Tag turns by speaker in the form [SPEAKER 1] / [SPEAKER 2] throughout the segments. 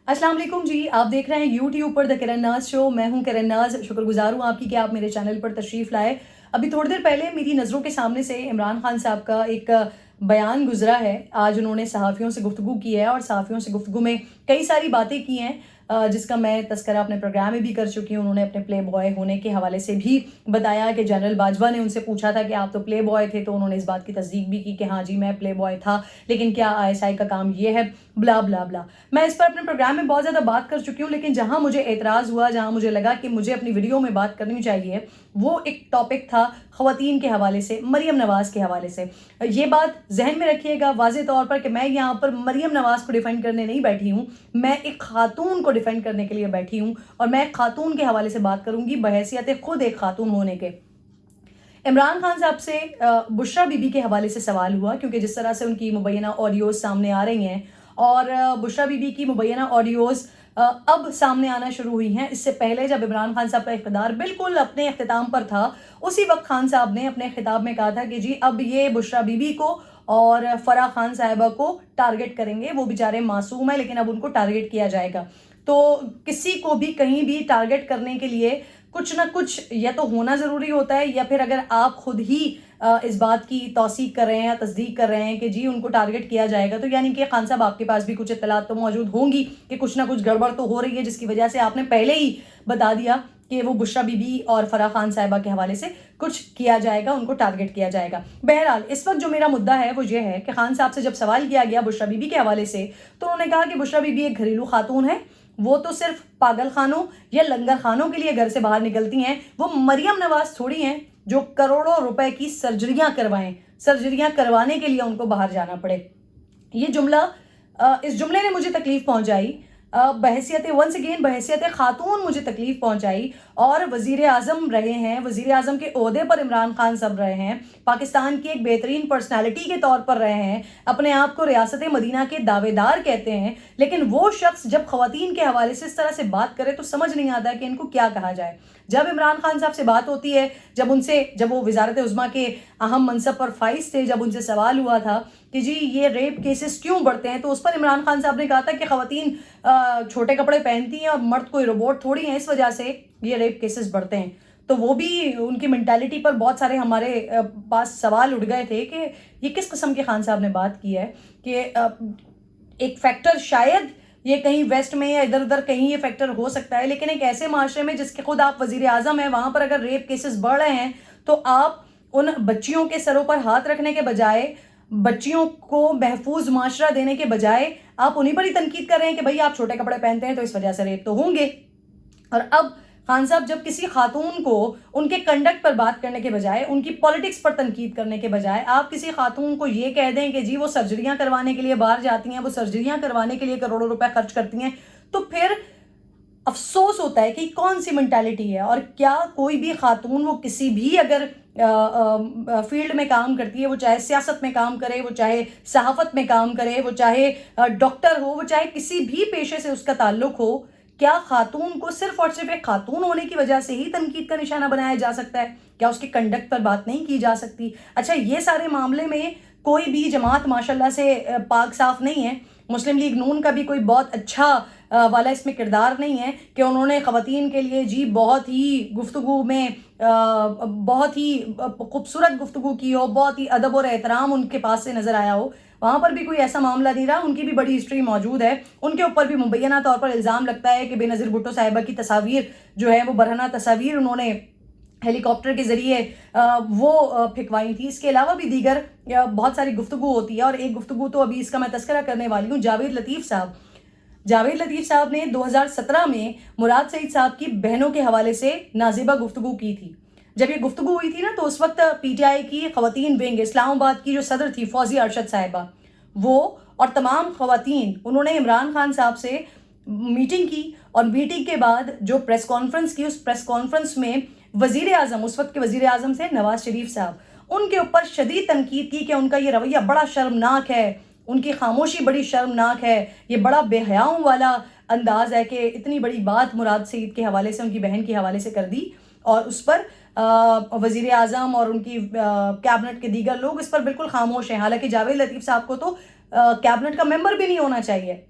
[SPEAKER 1] अस्सलाम वालेकुम जी, आप देख रहे हैं यूट्यूब पर द किरण नाज शो। मैं हूं किरण नाज। शुक्रगुजार हूं आपकी कि आप मेरे चैनल पर तशरीफ़ लाए। अभी थोड़ी देर पहले मेरी नज़रों के सामने से इमरान खान साहब का एक बयान गुजरा है। आज उन्होंने सहाफ़ियों से गुफ्तगू की है और सहाफ़ियों से गुफ्तगू में कई सारी बातें की हैं, जिसका मैं तज़किरा अपने प्रोग्राम में भी कर चुकी हूँ। उन्होंने अपने प्ले बॉय होने के हवाले से भी बताया कि जनरल बाजवा ने उनसे पूछा था कि आप तो प्ले बॉय थे, तो उन्होंने इस बात की तस्दीक भी की कि हाँ जी मैं प्ले बॉय था, लेकिन क्या ISI का काम ये है, ब्ला ब्ला ब्ला। मैं इस पर अपने प्रोग्राम में बहुत ज़्यादा बात कर चुकी हूँ, लेकिन जहाँ मुझे एतराज़ हुआ, जहाँ मुझे लगा कि मुझे अपनी वीडियो में बात करनी चाहिए, वो एक टॉपिक था ख़वातीन के हवाले से, मरियम नवाज़ के हवाले से। ये बात जहन में रखिएगा वाज़े तौर पर कि मैं यहाँ पर मरियम नवाज़ को डिफेंड करने नहीं बैठी हूँ, मैं एक खातून को डिफेंड करने के लिए बैठी हूँ और मैं एक खातून के हवाले से बात करूँगी बहैसियत खुद एक खातून होने के। इमरान खान साहब से बुशरा बीबी के हवाले से सवाल हुआ, क्योंकि जिस तरह से उनकी मुबैना ऑडियोज़ सामने आ रही हैं और बुशरा बीबी की मुबैना ऑडियोज़ अब सामने आना शुरू हुई हैं। इससे पहले जब इमरान खान साहब का इक़्तिदार बिल्कुल अपने अख्तिताम पर था, उसी वक्त खान साहब ने अपने खिताब में कहा था कि जी अब ये बुशरा बीबी को और फराह खान साहिबा को टारगेट करेंगे। वो बेचारे मासूम है, लेकिन अब उनको टारगेट किया जाएगा। तो किसी को भी कहीं भी टारगेट करने के लिए कुछ ना कुछ या तो होना ज़रूरी होता है, या फिर अगर आप खुद ही इस बात की तौसीक कर रहे हैं या तस्दीक कर रहे हैं कि जी उनको टारगेट किया जाएगा, तो यानी कि खान साहब आपके पास भी कुछ इत्तलात तो मौजूद होंगी कि कुछ ना कुछ गड़बड़ तो हो रही है, जिसकी वजह से आपने पहले ही बता दिया कि वो बुशरा बीबी और फराह खान साहिबा के हवाले से कुछ किया जाएगा, उनको टारगेट किया जाएगा। बहरहाल इस वक्त जो मेरा मुद्दा है वो ये है कि खान साहब से जब सवाल किया गया बुशरा बीबी के हवाले से, तो उन्होंने कहा कि बुशरा बीबी एक घरेलू खातून है, वो तो सिर्फ पागल खानों या लंगर खानों के लिए घर से बाहर निकलती हैं। वो मरियम नवाज थोड़ी हैं जो करोड़ों रुपए की सर्जरियां करवाएं, सर्जरियां करवाने के लिए उनको बाहर जाना पड़े। ये जुमला इस जुमले ने मुझे तकलीफ पहुंचाई, बहैसियत वंस अगेन बहैसियत खातून मुझे तकलीफ पहुंचाई। और वज़ीर आज़म रहे हैं, वज़ीर आज़म के ओहदे पर इमरान खान सब रहे हैं, पाकिस्तान की एक बेहतरीन पर्सनालिटी के तौर पर रहे हैं, अपने आप को रियासत मदीना के दावेदार कहते हैं, लेकिन वो शख्स जब ख़वातीन के हवाले से इस तरह से बात करे तो समझ नहीं आता कि इनको क्या कहा जाए। जब इमरान खान साहब से बात होती है, जब वो वज़ारत उज़्मा के अहम मनसब पर फाइज थे, जब उनसे सवाल हुआ था कि जी ये रेप केसेस क्यों बढ़ते हैं, तो उस पर इमरान खान साहब ने कहा था कि ख़वातीन छोटे कपड़े पहनती हैं और मर्द कोई रोबोट थोड़ी हैं, इस वजह से ये रेप केसेस बढ़ते हैं। तो वो भी उनकी मेंटालिटी पर बहुत सारे हमारे पास सवाल उठ गए थे कि ये किस किस्म के खान साहब ने बात की है कि एक फैक्टर शायद ये कहीं वेस्ट में या इधर उधर कहीं ये फैक्टर हो सकता है, लेकिन एक ऐसे माशरे में जिसके खुद आप वजीर आज़म हैं, वहाँ पर अगर रेप केसेस बढ़ रहे हैं, तो आप उन बच्चियों के सरों पर हाथ रखने के बजाय, बच्चियों को महफूज माशरा देने के बजाय आप उन्हीं पर ही तनकीद कर रहे हैं कि भाई आप छोटे कपड़े पहनते हैं तो इस वजह से रेप तो होंगे। और अब खान साहब जब किसी खातून को उनके कंडक्ट पर बात करने के बजाय, उनकी पॉलिटिक्स पर तनकीद करने के बजाय, आप किसी खातून को ये कह दें कि जी वो सर्जरियां करवाने के लिए बाहर जाती हैं, वो सर्जरियां करवाने के लिए करोड़ों रुपए खर्च करती हैं, तो फिर अफसोस होता है कि कौन सी मेंटालिटी है। और क्या कोई भी खातून वो किसी भी अगर फील्ड में काम करती है, वो चाहे सियासत में काम करे, वो चाहे सहाफ़त में काम करे, वो चाहे डॉक्टर हो, वो चाहे किसी भी पेशे से उसका ताल्लुक हो, क्या खातून को सिर्फ और सिर्फ एक खातून होने की वजह से ही तनकीद का निशाना बनाया जा सकता है? क्या उसके कंडक्ट पर बात नहीं की जा सकती? अच्छा, ये सारे मामले में कोई भी जमात माशाल्लाह से पाक साफ नहीं है। मुस्लिम लीग नून का भी कोई बहुत अच्छा वाला इसमें किरदार नहीं है कि उन्होंने ख़वातीन के लिए जी बहुत ही गुफ्तगू में बहुत ही खूबसूरत गुफ्तगू की हो, बहुत ही अदब और एहतराम उनके पास से नज़र आया हो। वहाँ पर भी कोई ऐसा मामला नहीं रहा। उनकी भी बड़ी हिस्ट्री मौजूद है, उनके ऊपर भी मुबैना तौर पर इल्ज़ाम लगता है कि बेनज़ीर भुट्टो साहिबा की तस्वीर जो है वो बरहना तस्वीर उन्होंने हेलीकॉप्टर के ज़रिए वो फिकवाई थी। इसके अलावा भी दीगर बहुत सारी गुफ्तगू होती है, और एक गुफ्तगू तो अभी इसका मैं तस्करा करने वाली हूँ। जावेद लतीफ़ साहब ने 2017 में मुराद सईद साहब की बहनों के हवाले से नाज़िबा गुफ्तगू की थी। जब ये गुफ्तगू हुई थी ना, तो उस वक्त PTI की ख़वातीन विंग इस्लामाबाद की जो सदर थी फौजिया अरशद साहिबा, वो और तमाम ख़वातीन, उन्होंने इमरान खान साहब से मीटिंग की, और मीटिंग के बाद जो प्रेस कॉन्फ्रेंस की, उस प्रेस कॉन्फ्रेंस में वज़ीर आज़म, उस वक्त के वज़ीर आज़म थे नवाज शरीफ साहब, उनके ऊपर शदीद तनकीद की कि उनका ये रवैया बड़ा शर्मनाक है, उनकी खामोशी बड़ी शर्मनाक है, ये बड़ा बेहयाओं वाला अंदाज़ है कि इतनी बड़ी बात मुराद सईद के हवाले से, उनकी बहन के हवाले से कर दी, और उस पर वज़ीर आज़म और उनकी कैबिनेट के दीगर लोग इस पर बिल्कुल खामोश हैं। हालांकि जावेद लतीफ़ साहब को तो कैबिनेट का मेंबर भी नहीं होना चाहिए।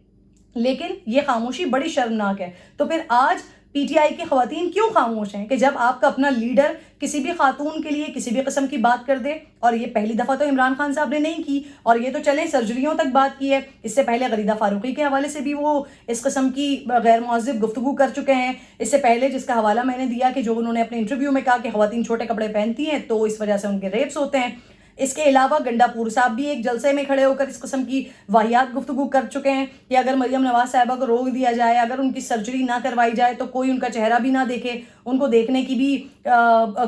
[SPEAKER 1] لیکن یہ خاموشی بڑی شرمناک ہے. تو پھر آج پی ٹی آئی کی خواتین کیوں خاموش ہیں کہ جب آپ کا اپنا لیڈر کسی بھی خاتون کے لیے کسی بھی قسم کی بات کر دے؟ اور یہ پہلی دفعہ تو عمران خان صاحب نے نہیں کی، اور یہ تو چلیں سرجریوں تک بات کی ہے، اس سے پہلے غریدہ فاروقی کے حوالے سے بھی وہ اس قسم کی غیر مہذب گفتگو کر چکے ہیں. اس سے پہلے جس کا حوالہ میں نے دیا کہ جو انہوں نے اپنے انٹرویو میں کہا کہ خواتین چھوٹے کپڑے پہنتی ہیں تو اس وجہ سے ان کے ریپس ہوتے ہیں. اس کے علاوہ گنڈا پور صاحب بھی ایک جلسے میں کھڑے ہو کر اس قسم کی واہیات گفتگو کر چکے ہیں کہ اگر مریم نواز صاحبہ کو روک دیا جائے، اگر ان کی سرجری نہ کروائی جائے تو کوئی ان کا چہرہ بھی نہ دیکھے، ان کو دیکھنے کی بھی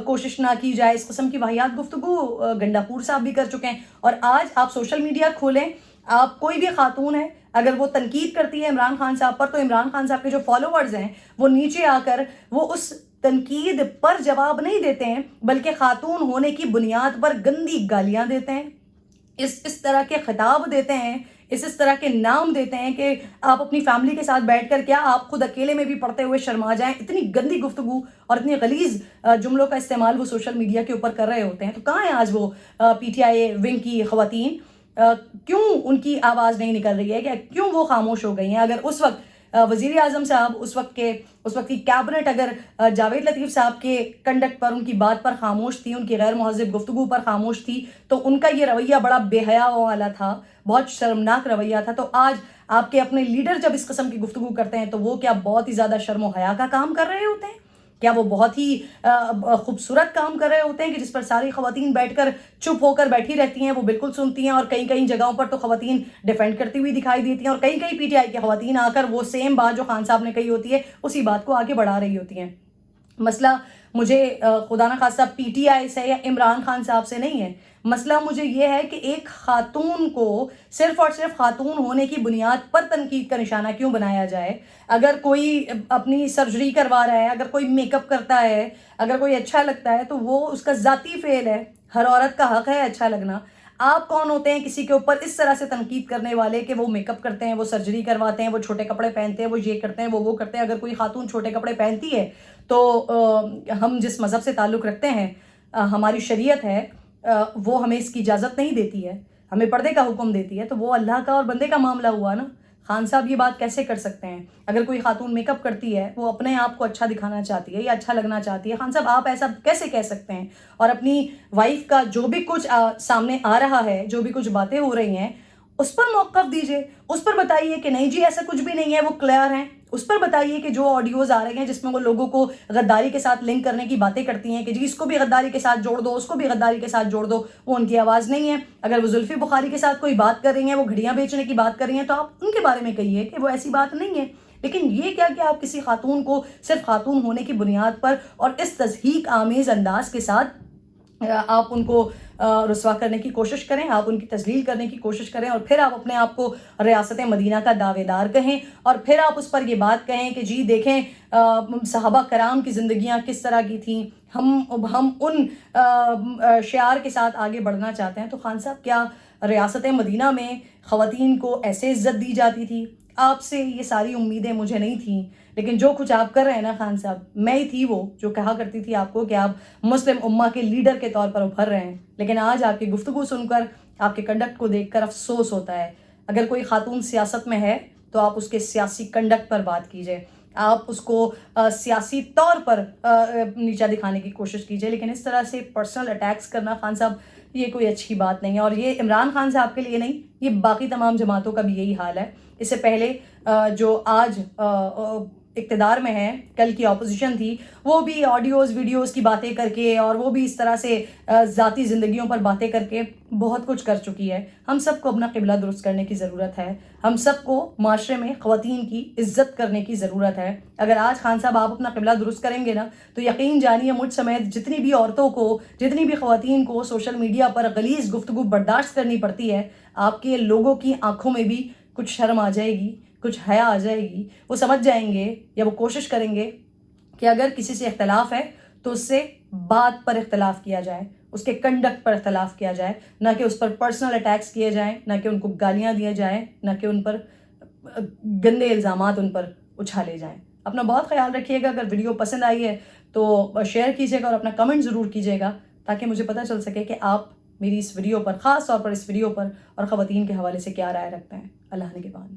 [SPEAKER 1] کوشش نہ کی جائے. اس قسم کی واہیات گفتگو گنڈا پور صاحب بھی کر چکے ہیں. اور آج آپ سوشل میڈیا کھولیں، آپ کوئی بھی خاتون ہے اگر وہ تنقید کرتی ہے عمران خان صاحب پر، تو عمران خان صاحب کے جو فالوورز ہیں وہ نیچے آ کر وہ اس تنقید پر جواب نہیں دیتے ہیں، بلکہ خاتون ہونے کی بنیاد پر گندی گالیاں دیتے ہیں، اس طرح کے خطاب دیتے ہیں، اس طرح کے نام دیتے ہیں کہ آپ اپنی فیملی کے ساتھ بیٹھ کر کیا آپ خود اکیلے میں بھی پڑھتے ہوئے شرما جائیں. اتنی گندی گفتگو اور اتنی غلیظ جملوں کا استعمال وہ سوشل میڈیا کے اوپر کر رہے ہوتے ہیں. تو کہاں ہیں آج وہ پی ٹی آئی ونگ کی خواتین؟ کیوں ان کی آواز نہیں نکل رہی ہے؟ کہ کیوں وہ خاموش ہو گئی ہیں؟ اگر اس وقت وزیر اعظم صاحب اس وقت کی کیبنٹ اگر جاوید لطیف صاحب کے کنڈکٹ پر، ان کی بات پر خاموش تھی، ان کی غیر مہذب گفتگو پر خاموش تھی، تو ان کا یہ رویہ بڑا بے حیا والا تھا، بہت شرمناک رویہ تھا. تو آج آپ کے اپنے لیڈر جب اس قسم کی گفتگو کرتے ہیں تو وہ کیا بہت ہی زیادہ شرم و حیا کا کام کر رہے ہوتے ہیں؟ کیا وہ بہت ہی خوبصورت کام کر رہے ہوتے ہیں کہ جس پر ساری خواتین بیٹھ کر چپ ہو کر بیٹھی رہتی ہیں، وہ بالکل سنتی ہیں، اور کئی جگہوں پر تو خواتین ڈیفینڈ کرتی ہوئی دکھائی دیتی ہیں، اور کئی پی ٹی آئی کی خواتین آ کر وہ سیم بات جو خان صاحب نے کہی ہوتی ہے اسی بات کو آگے بڑھا رہی ہوتی ہیں. مسئلہ مجھے خدا نخواستہ پی ٹی آئی سے یا عمران خان صاحب سے نہیں ہے، مسئلہ مجھے یہ ہے کہ ایک خاتون کو صرف اور صرف خاتون ہونے کی بنیاد پر تنقید کا نشانہ کیوں بنایا جائے؟ اگر کوئی اپنی سرجری کروا رہا ہے، اگر کوئی میک اپ کرتا ہے، اگر کوئی اچھا لگتا ہے تو وہ اس کا ذاتی فعل ہے، ہر عورت کا حق ہے اچھا لگنا. آپ کون ہوتے ہیں کسی کے اوپر اس طرح سے تنقید کرنے والے کہ وہ میک اپ کرتے ہیں، وہ سرجری کرواتے ہیں، وہ چھوٹے کپڑے پہنتے ہیں، وہ یہ کرتے ہیں، وہ کرتے ہیں؟ اگر کوئی خاتون چھوٹے کپڑے پہنتی ہے تو ہم جس مذہب سے تعلق رکھتے ہیں، ہماری شریعت ہے، وہ ہمیں اس کی اجازت نہیں دیتی ہے، ہمیں پردے کا حکم دیتی ہے. تو وہ اللہ کا اور بندے کا معاملہ ہوا نا. خان صاحب یہ بات کیسے کر سکتے ہیں؟ اگر کوئی خاتون میک اپ کرتی ہے، وہ اپنے آپ کو اچھا دکھانا چاہتی ہے یا اچھا لگنا چاہتی ہے، خان صاحب آپ ایسا کیسے کہہ سکتے ہیں؟ اور اپنی وائف کا جو بھی کچھ سامنے آ رہا ہے، جو بھی کچھ باتیں ہو رہی ہیں، اس پر موقف دیجئے، اس پر بتائیے کہ نہیں جی ایسا کچھ بھی نہیں ہے، وہ کلیئر ہیں. اس پر بتائیے کہ جو آڈیوز آ رہے ہیں جس میں وہ لوگوں کو غداری کے ساتھ لنک کرنے کی باتیں کرتی ہیں کہ جی اس کو بھی غداری کے ساتھ جوڑ دو، اس کو بھی غداری کے ساتھ جوڑ دو، وہ ان کی آواز نہیں ہے. اگر وہ زلفی بخاری کے ساتھ کوئی بات کر رہی ہیں، وہ گھڑیاں بیچنے کی بات کر رہی ہیں، تو آپ ان کے بارے میں کہیے کہ وہ ایسی بات نہیں ہے. لیکن یہ کیا کہ آپ کسی خاتون کو صرف خاتون ہونے کی بنیاد پر اور اس تضحیک آمیز انداز کے ساتھ آپ ان کو رسوا کرنے کی کوشش کریں، آپ ان کی تذلیل کرنے کی کوشش کریں، اور پھر آپ اپنے آپ کو ریاست مدینہ کا دعوے دار کہیں، اور پھر آپ اس پر یہ بات کہیں کہ جی دیکھیں صحابہ کرام کی زندگیاں کس طرح کی تھیں، ہم ان شعار کے ساتھ آگے بڑھنا چاہتے ہیں. تو خان صاحب کیا ریاست مدینہ میں خواتین کو ایسے عزت دی جاتی تھی؟ آپ سے یہ ساری امیدیں مجھے نہیں تھیں، لیکن جو کچھ آپ کر رہے ہیں نا خان صاحب، میں ہی تھی وہ جو کہا کرتی تھی آپ کو کہ آپ مسلم امہ کے لیڈر کے طور پر ابھر رہے ہیں. لیکن آج آپ کی گفتگو سن کر، آپ کے کنڈکٹ کو دیکھ کر افسوس ہوتا ہے. اگر کوئی خاتون سیاست میں ہے تو آپ اس کے سیاسی کنڈکٹ پر بات کیجئے، آپ اس کو سیاسی طور پر نیچا دکھانے کی کوشش کیجئے، لیکن اس طرح سے پرسنل اٹیکس کرنا خان صاحب یہ کوئی اچھی بات نہیں ہے. اور یہ عمران خان صاحب کے لیے نہیں، یہ باقی تمام جماعتوں کا بھی یہی حال ہے. اس سے پہلے جو آج اقتدار میں ہے، کل کی اپوزیشن تھی، وہ بھی آڈیوز ویڈیوز کی باتیں کر کے اور وہ بھی اس طرح سے ذاتی زندگیوں پر باتیں کر کے بہت کچھ کر چکی ہے. ہم سب کو اپنا قبلہ درست کرنے کی ضرورت ہے، ہم سب کو معاشرے میں خواتین کی عزت کرنے کی ضرورت ہے. اگر آج خان صاحب آپ اپنا قبلہ درست کریں گے نا تو یقین جانیے مجھ سمیت جتنی بھی عورتوں کو، جتنی بھی خواتین کو سوشل میڈیا پر غلیظ گفتگو برداشت کرنی پڑتی ہے، آپ کے لوگوں کی آنکھوں میں بھی کچھ شرم آ جائے گی، کچھ حیا آ جائے گی. وہ سمجھ جائیں گے یا وہ کوشش کریں گے کہ اگر کسی سے اختلاف ہے تو اس سے بات پر اختلاف کیا جائے، اس کے کنڈکٹ پر اختلاف کیا جائے، نہ کہ اس پر پرسنل اٹیکس کیے جائیں، نہ کہ ان کو گالیاں دیے جائیں، نہ کہ ان پر گندے الزامات ان پر اچھالے جائیں. اپنا بہت خیال رکھیے گا. اگر ویڈیو پسند آئی ہے تو شیئر کیجیے گا اور اپنا کمنٹ ضرور کیجیے گا تاکہ مجھے پتہ چل سکے کہ آپ میری اس ویڈیو پر، خاص طور پر اس ویڈیو پر اور خواتین کے حوالے سے کیا رائے رکھتے ہیں. اللہ نگہبان.